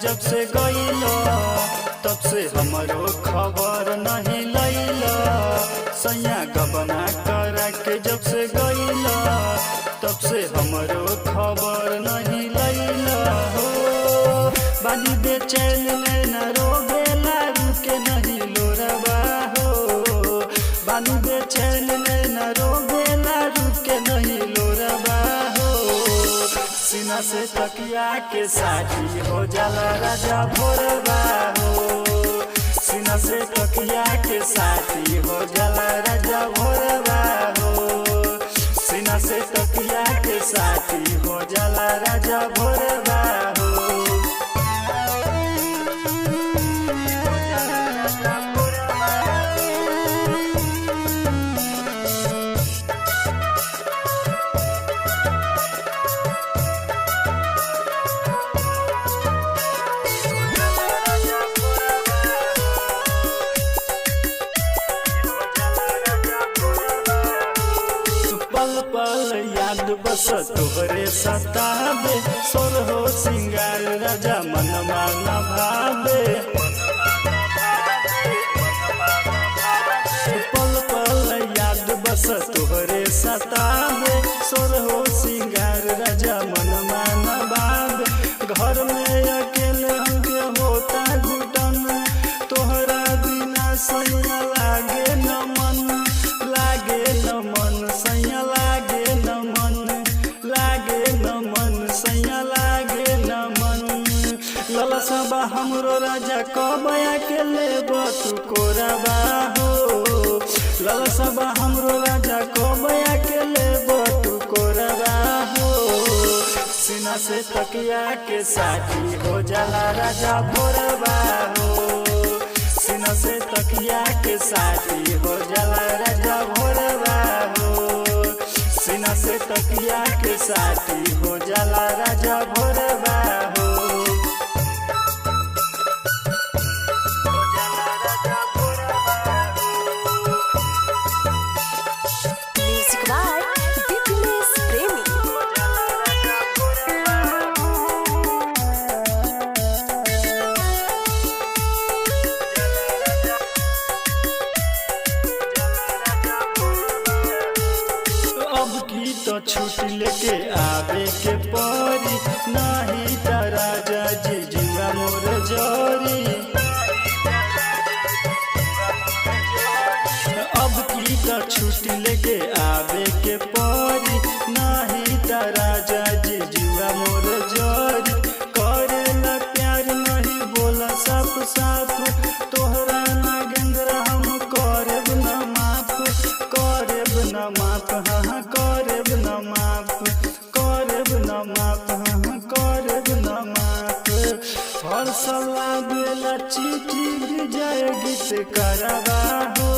जब से गईला तब से हमरो खबर नहीं लैला। सैया गबना करा के जब से गईला तब से हमरो खबर नहीं लैला हो। बानी बेचैन में न रोवेला रुके नहीं लोरबा हो। बानी बेचैन में न रोवेला रुके नहीं लोरबा हो। सीना से तकिया के साथी हो जाला राजा भोरबा हो। सीना से तकिया के साथी हो जाला राजा भोरबा हो। सीना से तकिया के साथी हो जाला राजा भोरबा हो। पल पल याद बस तोहरे सताबे। सोर हो सिंगार राजा मनमा न भावे। पल पल याद बस तोहरे सताबे। सोर हो सिंगार राजा मनमा न भावे। घर में अकेले हमके होता घुटन। तोहरा बिना सैया लागे न मन। लागे न मन सैया लागे न मन। लागे न मन सैया लागे न मन। ललसबा हमरो राजा कबया के लेबो तू कोरबा हो। ललसबा हमरो राजा कबया के लेबो तू कोरबा हो। सीना से तकिया के साथी हो जाला राजा भोरबा हो। सीना से तकिया के साथी हो जाला राजा भोरबा हो। सीना से तकिया के साथी हो जाला राजा भोरबा हो। म्यूजिक बाय दीपलेश प्रेमी। अब की तो छुट्टी लेके आवे के परी। नहीं त राजा जी जुआ मोर जोरी। अब की तो छुट्टी लेके आवे के परी। नहीं त राजा जी जुआ मोर जोरी। करेला प्यार नहीं बोला साफ साफ। तोहरा नागेंद्र हम करब न माफ। करब न माफ हाँ करब न माफ। करब न माफ हाँ करब न माफ। हर सलाह बेला चिट्ठी विजय गीत करबा हो।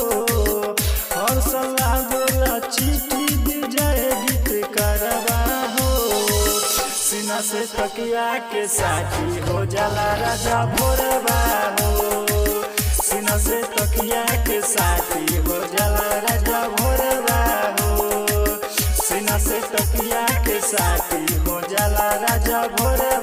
हर सलाह बेला चिट्ठी विजय गीत करबा हो। सीना से तकिया के साथी हो जाला राजा भोरबा हो। सीना से तकिया के साथी हो जाला राजा भोरबा हो। सीना से तकिया के साथी हो जाला राजा भोरबा।